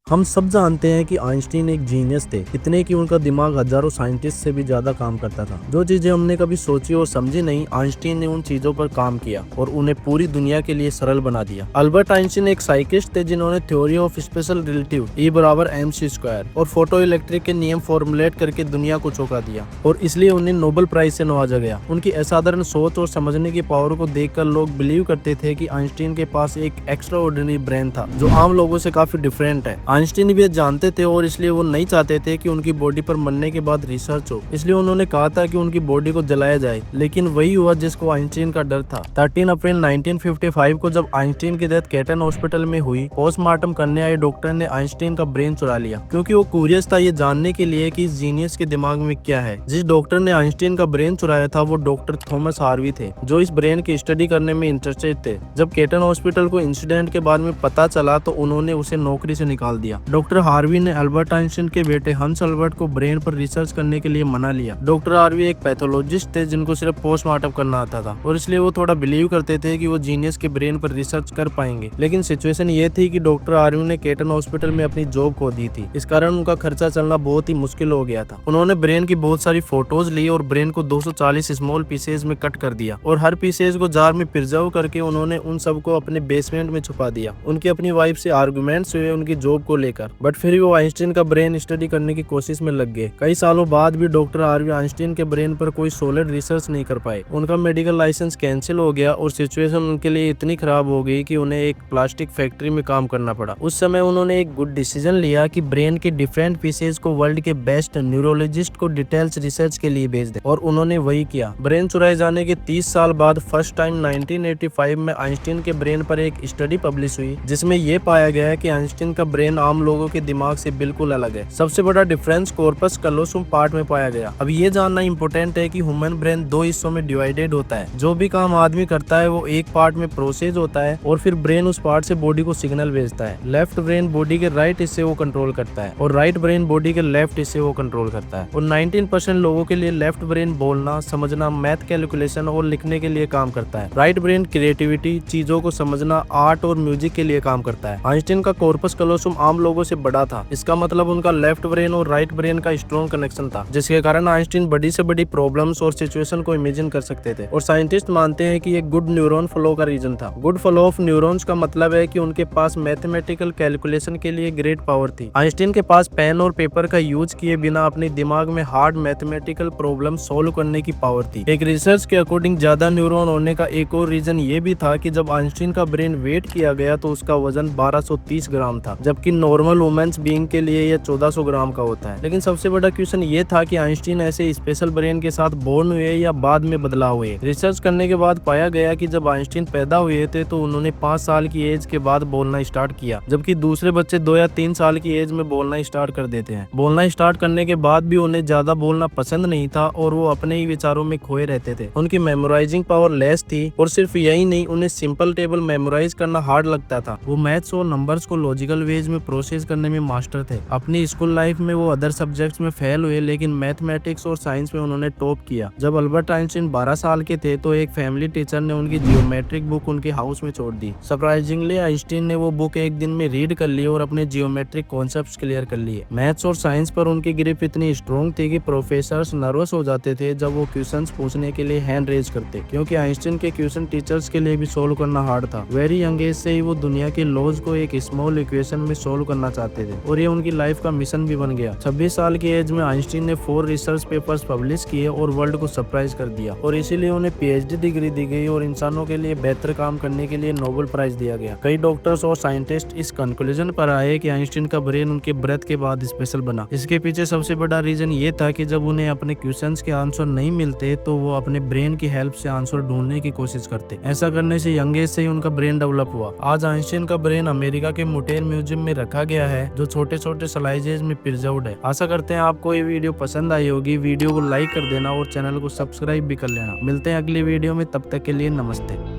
हम सब जानते हैं कि आइंस्टीन एक जीनियस थे, इतने कि उनका दिमाग हजारों साइंटिस्ट से भी ज्यादा काम करता था। जो चीजें हमने कभी सोची और समझी नहीं, आइंस्टीन ने उन चीजों पर काम किया और उन्हें पूरी दुनिया के लिए सरल बना दिया। अल्बर्ट आइंस्टीन एक साइंटिस्ट थे जिन्होंने theory of special relative E = mc² और फोटो इलेक्ट्रिक के नियम फॉर्मुलेट करके दुनिया को चौंका दिया और इसलिए उन्हें नोबेल प्राइज से नवाजा गया। उनकी असाधारण सोच और समझने की पावर को देखकर लोग बिलीव करते थे कि आइंस्टीन के पास एक एक्स्ट्रा ऑर्डिनरी ब्रेन था जो आम लोगों से काफी डिफरेंट है। आइंस्टीन भी ये जानते थे और इसलिए वो नहीं चाहते थे कि उनकी बॉडी पर मरने के बाद रिसर्च हो, इसलिए उन्होंने कहा था कि उनकी बॉडी को जलाया जाए। लेकिन वही हुआ जिसको आइंस्टीन का डर था। 13 अप्रैल 1955 को जब आइंस्टीन की डेथ केटन हॉस्पिटल में हुई, पोस्टमार्टम करने आए डॉक्टर ने आइंस्टीन का ब्रेन चुरा लिया क्योंकि वो क्यूरियस था ये जानने के लिए कि इस जीनियस के दिमाग में क्या है। जिस डॉक्टर ने आइंस्टीन का ब्रेन चुराया था वो डॉक्टर थॉमस हार्वी थे, जो इस ब्रेन की स्टडी करने में इंटरेस्टेड थे। जब केटन हॉस्पिटल को इंसिडेंट के बारे में पता चला तो उन्होंने उसे नौकरी से निकाल दिया। डॉक्टर हार्वी ने अल्बर्ट आइंस्टीन के बेटे हंस अल्बर्ट को ब्रेन पर रिसर्च करने के लिए मना लिया। डॉक्टर हार्वी एक पैथोलॉजिस्ट थे जिनको सिर्फ पोस्टमार्टम करना आता था और इसलिए वो थोड़ा बिलीव करते थे कि वो जीनियस के ब्रेन पर रिसर्च कर पाएंगे। लेकिन सिचुएशन ये थी कि डॉक्टर हार्वी ने केटन हॉस्पिटल में अपनी जॉब खो दी थी, इस कारण उनका खर्चा चलना बहुत ही मुश्किल हो गया था। उन्होंने ब्रेन की बहुत सारी फोटोज ली और ब्रेन को 240 स्मॉल पीसेज में कट कर दिया और हर पीसेज को जार में प्रिजर्व करके उन्होंने उन सबको अपने बेसमेंट में छुपा दिया। उनकी अपनी वाइफ से आर्गुमेंट्स हुए उनकी जॉब को लेकर, बट फिर वो आइंस्टीन का ब्रेन स्टडी करने की कोशिश में लग गए। कई सालों बाद भी डॉक्टर हार्वी आइंस्टीन के ब्रेन पर कोई सॉलिड रिसर्च नहीं कर पाए। उनका मेडिकल लाइसेंस कैंसिल हो गया और सिचुएशन उनके लिए इतनी खराब हो गई कि उन्हें एक प्लास्टिक फैक्ट्री में काम करना पड़ा। उस समय उन्होंने एक गुड डिसीजन लिया कि ब्रेन के डिफरेंट पीसेज को वर्ल्ड के बेस्ट न्यूरोलॉजिस्ट को डिटेल्स रिसर्च के लिए भेज दे और उन्होंने वही किया। ब्रेन चुराए जाने के 30 साल बाद फर्स्ट टाइम 1985 में आइंस्टीन के ब्रेन पर एक स्टडी पब्लिश हुई जिसमें यह पाया गया कि आइंस्टीन का ब्रेन आम लोगों के दिमाग से बिल्कुल अलग है। सबसे बड़ा डिफरेंस कॉर्पस कलोसुम पार्ट में पाया गया। अब ये जानना इंपॉर्टेंट है कि ह्यूमन ब्रेन दो हिस्सों में डिवाइडेड होता है। जो भी काम आदमी करता है वो एक पार्ट में प्रोसेस होता है और फिर ब्रेन उस पार्ट से बॉडी को सिग्नल भेजता है। लेफ्ट ब्रेन बॉडी के राइट हिस्से को कंट्रोल करता है और राइट ब्रेन बॉडी के लेफ्ट हिस्से को कंट्रोल करता है। और 19% लोगों के लिए लेफ्ट ब्रेन बोलना, समझना, मैथ कैलकुलेशन और लिखने के लिए काम करता है। राइट ब्रेन क्रिएटिविटी, चीजों को समझना, आर्ट और म्यूजिक के लिए काम करता है। आइंस्टीन का कॉर्पस कलोसुम आम लोगों से बड़ा था, इसका मतलब उनका लेफ्ट ब्रेन और राइट ब्रेन का स्ट्रॉन्ग कनेक्शन था, जिसके कारण आइंस्टीन बड़ी से बड़ी प्रॉब्लम्स और सिचुएशन को इमेजिन कर सकते थे। और साइंटिस्ट मानते हैं कि ये गुड न्यूरॉन फ्लो का रीजन था। गुड फ्लो ऑफ न्यूरॉन्स का मतलब है कि उनके पास मैथमेटिकल कैलकुलेशन के लिए ग्रेट पावर थी। आइंस्टीन के पास पेन और पेपर का यूज किए बिना अपने दिमाग में हार्ड मैथमेटिकल प्रॉब्लम सॉल्व करने की पावर थी। एक रिसर्च के अकॉर्डिंग ज्यादा न्यूरॉन होने का एक और रीजन ये भी था कि जब आइंस्टीन का ब्रेन वेट किया गया तो उसका वजन 1230 ग्राम था, जबकि नॉर्मल वुमेन्स बीइंग के लिए यह 1400 ग्राम का होता है। लेकिन सबसे बड़ा क्वेश्चन ये था कि आइंस्टीन ऐसे स्पेशल ब्रेन के साथ बोर्न हुए या बाद में बदलाव हुए। रिसर्च करने के बाद पाया गया कि जब आइंस्टीन पैदा हुए थे तो उन्होंने 5 साल की एज के बाद बोलना स्टार्ट किया, जबकि दूसरे बच्चे 2 या 3 साल की एज में बोलना स्टार्ट कर देते हैं। बोलना स्टार्ट करने के बाद भी उन्हें ज्यादा बोलना पसंद नहीं था और वो अपने ही विचारों में खोए रहते थे। उनकी मेमोराइजिंग पावर लेस थी और सिर्फ यही नहीं, उन्हें सिंपल टेबल मेमोराइज करना हार्ड लगता था। वो मैथ्स और नंबर्स को लॉजिकल वेज में प्रोसेस करने में मास्टर थे। अपनी स्कूल लाइफ में वो अदर सब्जेक्ट्स में फेल हुए लेकिन मैथमेटिक्स और साइंस में उन्होंने टॉप किया। जब अल्बर्ट आइंस्टीन 12 साल के थे तो एक फैमिली टीचर ने उनकी जियोमेट्रिक बुक उनके हाउस में छोड़ दी। सरप्राइजिंगली आइंस्टीन ने वो बुक एक दिन में रीड कर ली और अपने जियोमेट्रिक कॉन्सेप्ट्स क्लियर कर लिए। मैथ्स और साइंस पर उनकी ग्रिप इतनी स्ट्रॉन्ग थी कि प्रोफेसर्स नर्वस हो जाते थे जब वो क्वेश्चंस पूछने के लिए हैंड रेज करते, क्योंकि आइंस्टीन के क्वेश्चन टीचर्स के लिए भी सोल्व करना हार्ड था। वेरी यंग एज से ही वो दुनिया के लॉज को एक स्मॉल इक्वेशन में सोल्व करना चाहते थे और ये उनकी लाइफ का मिशन भी बन गया। 26 साल की एज में आइंस्टीन ने 4 रिसर्च पेपर्स पब्लिश किए और वर्ल्ड को सरप्राइज कर दिया और इसीलिए उन्हें पीएचडी डिग्री दी गई और इंसानों के लिए बेहतर काम करने के लिए नोबेल प्राइज दिया गया। कई डॉक्टर्स और साइंटिस्ट इस कंक्लूजन पर आए कि आइंस्टीन का ब्रेन उनके बर्थ के बाद स्पेशल बना। इसके पीछे सबसे बड़ा रीजन ये था कि जब उन्हें अपने क्वेश्चंस के आंसर नहीं मिलते तो वो अपने ब्रेन की हेल्प से आंसर ढूंढने की कोशिश करते। ऐसा करने से यंग एज से ही उनका ब्रेन डेवलप हुआ। आज आइंस्टीन का ब्रेन अमेरिका के मुटेर म्यूजियम में रखा गया है, जो छोटे छोटे स्लाइसेज में प्रिजर्व्ड है। आशा करते हैं आपको ये वीडियो पसंद आई होगी। वीडियो को लाइक कर देना और चैनल को सब्सक्राइब भी कर लेना। मिलते हैं अगली वीडियो में, तब तक के लिए नमस्ते।